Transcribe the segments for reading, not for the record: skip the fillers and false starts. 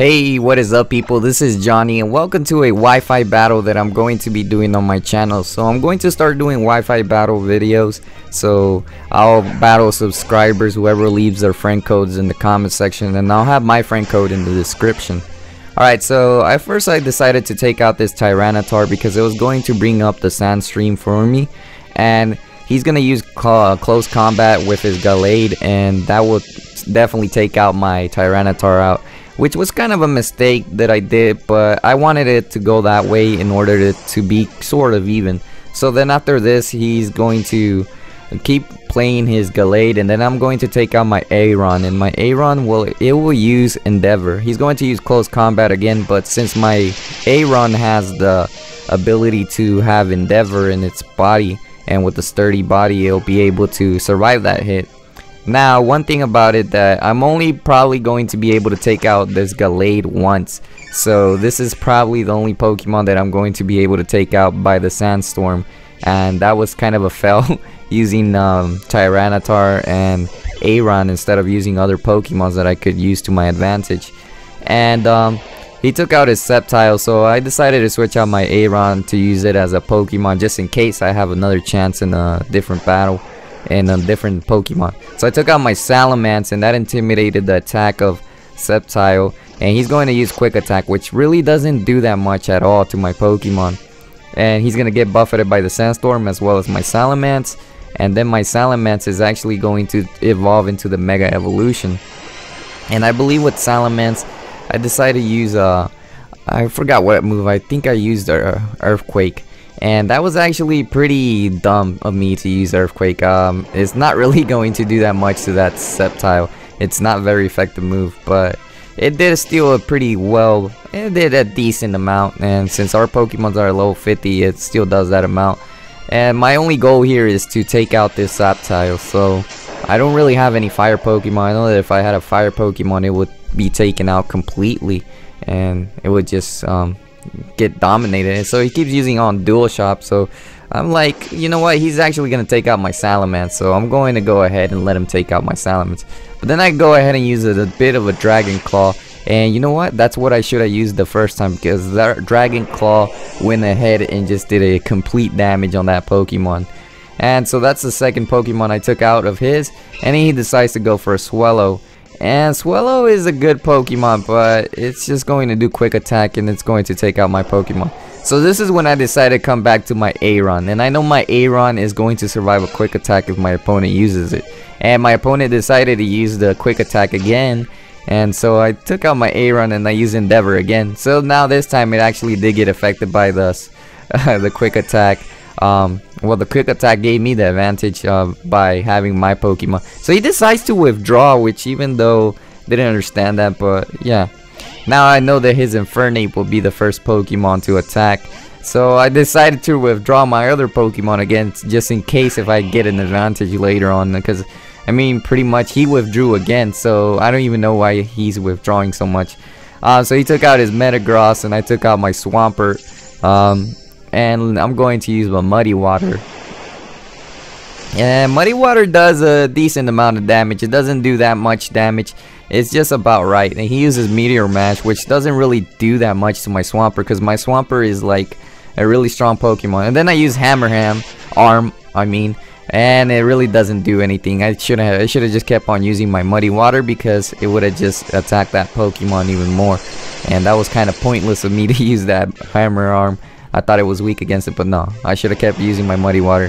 Hey, what is up people? This is Johhny and welcome to a Wi-Fi battle that I'm going to be doing on my channel. So I'm going to start doing Wi-Fi battle videos. So I'll battle subscribers, whoever leaves their friend codes in the comment section, and I'll have my friend code in the description. Alright, so at first I decided to take out this Tyranitar because it was going to bring up the sand stream for me, and he's going to use close combat with his Gallade, and that will definitely take out my Tyranitar out, which was kind of a mistake that I did, but I wanted it to go that way in order to be sort of even. So then after this, he's going to keep playing his Gallade, and then I'm going to take out my Aron, and my Aron will use Endeavor. He's going to use close combat again, but since my Aron has the ability to have Endeavor in its body, and with the sturdy body it'll be able to survive that hit. Now, one thing about it, that I'm only probably going to be able to take out this Gallade once. So this is probably the only Pokemon that I'm going to be able to take out by the Sandstorm. And that was kind of a fail, using Tyranitar and Aron instead of using other Pokemons that I could use to my advantage. And he took out his Sceptile, so I decided to switch out my Aron to use it as a Pokemon just in case I have another chance in a different battle and a different Pokemon. So I took out my Salamence, and that intimidated the attack of Sceptile, and he's going to use Quick Attack, which really doesn't do that much at all to my Pokemon. And he's going to get buffeted by the Sandstorm as well as my Salamence, and then my Salamence is actually going to evolve into the Mega Evolution. And I believe with Salamence I decided to use I forgot what move. I think I used Earthquake. And that was actually pretty dumb of me to use Earthquake. It's not really going to do that much to that Sceptile. It's not a very effective move, but it did steal a pretty well. It did a decent amount, and since our Pokemons are low 50, it still does that amount. And my only goal here is to take out this Sceptile. So I don't really have any fire Pokemon. I know that if I had a fire Pokemon, it would be taken out completely, and it would just get dominated. And so he keeps using on Dual Shop, so I'm like, you know what, he's actually gonna take out my Salamence, so I'm going to go ahead and let him take out my Salamence. But then I go ahead and use a bit of a Dragon Claw, and you know what, that's what I should have used the first time, because that Dragon Claw went ahead and just did a complete damage on that Pokemon. And so that's the second Pokemon I took out of his, and he decides to go for a Swellow. And Swellow is a good Pokemon, but it's just going to do Quick Attack, and it's going to take out my Pokemon. So this is when I decided to come back to my Aron, and I know my Aron is going to survive a Quick Attack if my opponent uses it. And my opponent decided to use the Quick Attack again, and so I took out my Aron and I used Endeavor again. So now this time it actually did get affected by the Quick Attack. Well, the Quick Attack gave me the advantage by having my Pokemon. So he decides to withdraw, which even though didn't understand that, but yeah. Now I know that his Infernape will be the first Pokemon to attack. So I decided to withdraw my other Pokemon again, just in case if I get an advantage later on. Because, I mean, pretty much he withdrew again, so I don't even know why he's withdrawing so much. So he took out his Metagross, and I took out my Swampert. And I'm going to use my Muddy Water. And Muddy Water does a decent amount of damage. It doesn't do that much damage. It's just about right. And he uses Meteor Mash, which doesn't really do that much to my Swampert, because my Swampert is like a really strong Pokemon. And then I use Arm, and it really doesn't do anything. I should have just kept on using my Muddy Water, because it would have just attacked that Pokemon even more. And that was kind of pointless of me to use that Hammer Arm. I thought it was weak against it, but no, I should have kept using my Muddy Water,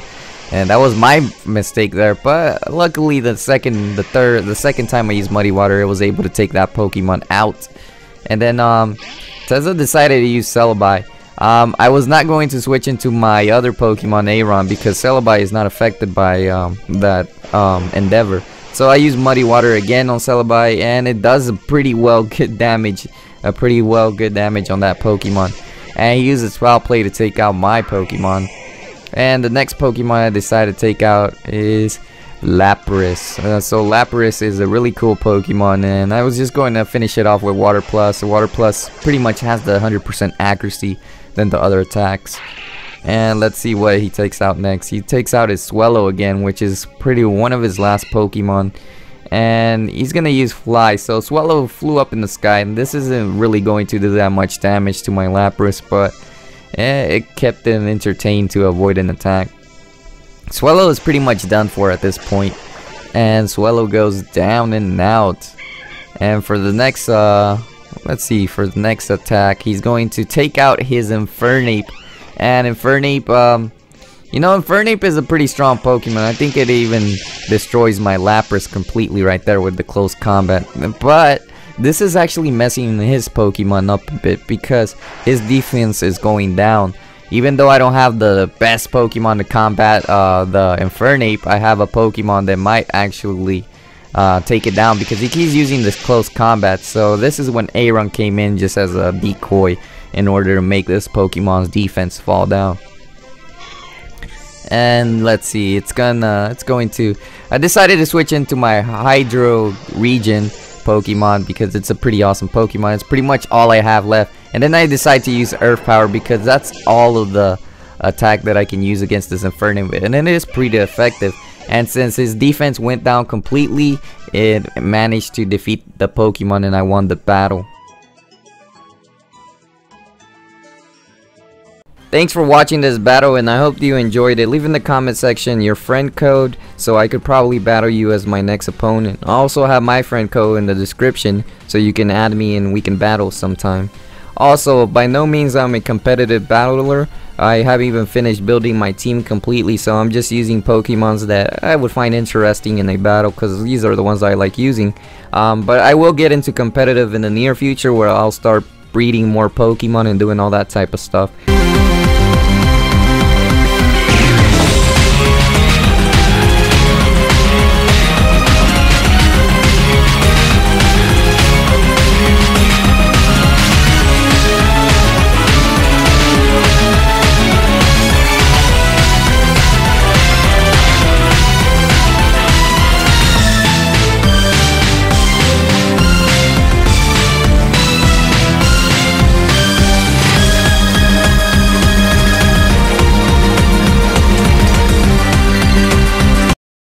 and that was my mistake there. But luckily, the second time I used Muddy Water, it was able to take that Pokemon out. And then Taza decided to use Celebi. I was not going to switch into my other Pokemon Aron, because Celebi is not affected by that Endeavor. So I used Muddy Water again on Celebi, and it does a pretty well good damage, on that Pokemon. And he uses Foul Play to take out my Pokemon. And the next Pokemon I decided to take out is Lapras. So Lapras is a really cool Pokemon, and I was just going to finish it off with Water Plus. So Water Plus pretty much has the 100% accuracy than the other attacks. And let's see what he takes out next. He takes out his Swellow again, which is one of his last Pokemon. and he's gonna use Fly. So Swallow flew up in the sky, and this isn't really going to do that much damage to my Lapras, but it kept him entertained to avoid an attack. Swallow is pretty much done for at this point, and Swallow goes down and out. And for the next let's see, for the next attack, he's going to take out his Infernape. And Infernape, you know, Infernape is a pretty strong Pokemon. I think it even destroys my Lapras completely right there with the close combat. But this is actually messing his Pokemon up a bit because his defense is going down. Even though I don't have the best Pokemon to combat the Infernape, I have a Pokemon that might actually take it down because he keeps using this close combat. So this is when Aron came in just as a decoy in order to make this Pokemon's defense fall down. And let's see, I decided to switch into my Hydro Region Pokemon because it's a pretty awesome Pokemon. It's pretty much all I have left. And then I decided to use Earth Power because that's all of the attack that I can use against this Infernape, and it is pretty effective. And since his defense went down completely, it managed to defeat the Pokemon and I won the battle. Thanks for watching this battle, and I hope you enjoyed it. Leave in the comment section your friend code so I could probably battle you as my next opponent. I also have my friend code in the description so you can add me and we can battle sometime. Also, by no means I'm a competitive battler. I haven't even finished building my team completely, so I'm just using Pokemons that I would find interesting in a battle because these are the ones I like using. But I will get into competitive in the near future where I'll start breeding more Pokemon and doing all that type of stuff.